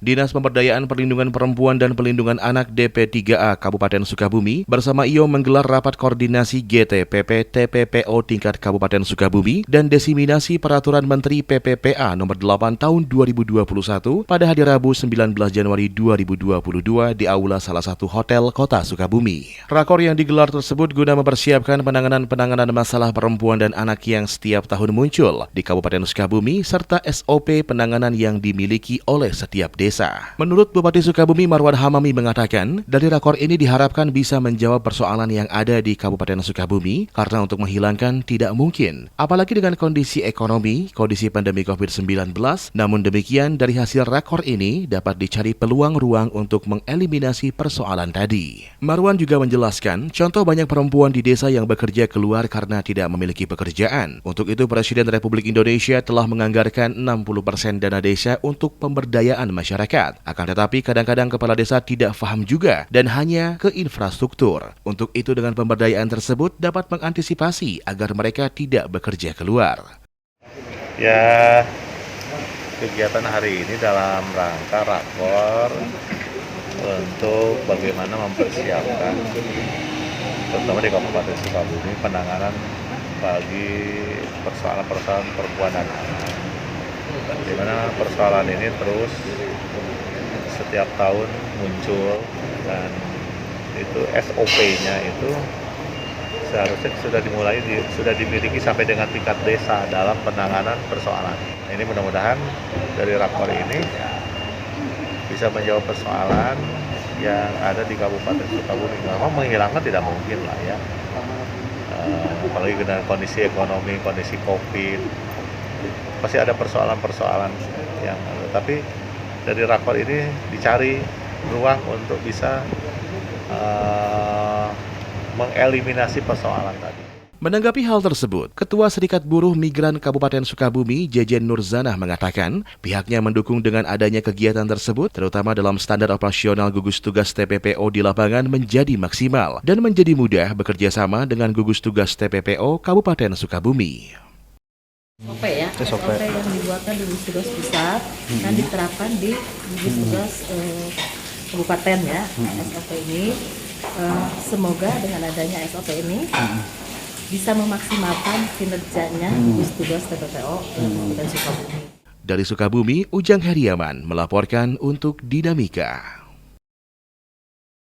Dinas Pemberdayaan Perlindungan Perempuan dan Pelindungan Anak DP3A Kabupaten Sukabumi bersama IO menggelar rapat koordinasi GTPP TPPO tingkat Kabupaten Sukabumi dan desiminasi Peraturan Menteri PPPA nomor 8 tahun 2021 pada hari Rabu 19 Januari 2022 di aula salah satu hotel Kota Sukabumi. Rakor yang digelar tersebut guna mempersiapkan penanganan masalah perempuan dan anak yang setiap tahun muncul di Kabupaten Sukabumi serta SOP penanganan yang dimiliki oleh setiap desa. Menurut Bupati Sukabumi Marwan Hamami mengatakan, dari rakor ini diharapkan bisa menjawab persoalan yang ada di Kabupaten Sukabumi karena untuk menghilangkan tidak mungkin, apalagi dengan kondisi ekonomi, kondisi pandemi COVID-19. Namun demikian, dari hasil rakor ini dapat dicari peluang ruang untuk mengeliminasi persoalan tadi. Marwan juga menjelaskan, contoh banyak perempuan di desa yang bekerja keluar karena tidak memiliki pekerjaan. Untuk itu, Presiden Republik Indonesia telah menganggarkan 60% dana desa untuk pemberdayaan masyarakat. Akan tetapi kadang-kadang kepala desa tidak paham juga dan hanya ke infrastruktur. Untuk itu dengan pemberdayaan tersebut dapat mengantisipasi agar mereka tidak bekerja keluar. Ya, kegiatan hari ini dalam rangka rakor untuk bagaimana mempersiapkan terutama di Kabupaten Sukabumi penanganan bagi persoalan-persoalan perempuan dan anak. Di mana persoalan ini terus setiap tahun muncul dan itu SOP-nya itu seharusnya sudah dimiliki sampai dengan tingkat desa dalam penanganan persoalan. Ini mudah-mudahan dari rakor ini bisa menjawab persoalan yang ada di Kabupaten Sukabumi. Memang menghilangkan tidak mungkin lah ya, apalagi dengan kondisi ekonomi, kondisi COVID, pasti ada persoalan-persoalan yang tapi dari rakor ini dicari ruang untuk bisa mengeliminasi persoalan tadi. Menanggapi hal tersebut, Ketua Serikat Buruh Migran Kabupaten Sukabumi, Jejen Nurzanah mengatakan, pihaknya mendukung dengan adanya kegiatan tersebut, terutama dalam standar operasional gugus tugas TPPO di lapangan menjadi maksimal dan menjadi mudah bekerja sama dengan gugus tugas TPPO Kabupaten Sukabumi. SOP ya, SOP yang dibuatkan di gugus tugas pusat dan diterapkan di gugus tugas kabupaten ya. SOP ini semoga dengan adanya SOP ini bisa memaksimalkan kinerjanya gugus tugas TPPO Kabupaten Sukabumi. Dari Sukabumi, Ujang Heriaman melaporkan untuk Dinamika.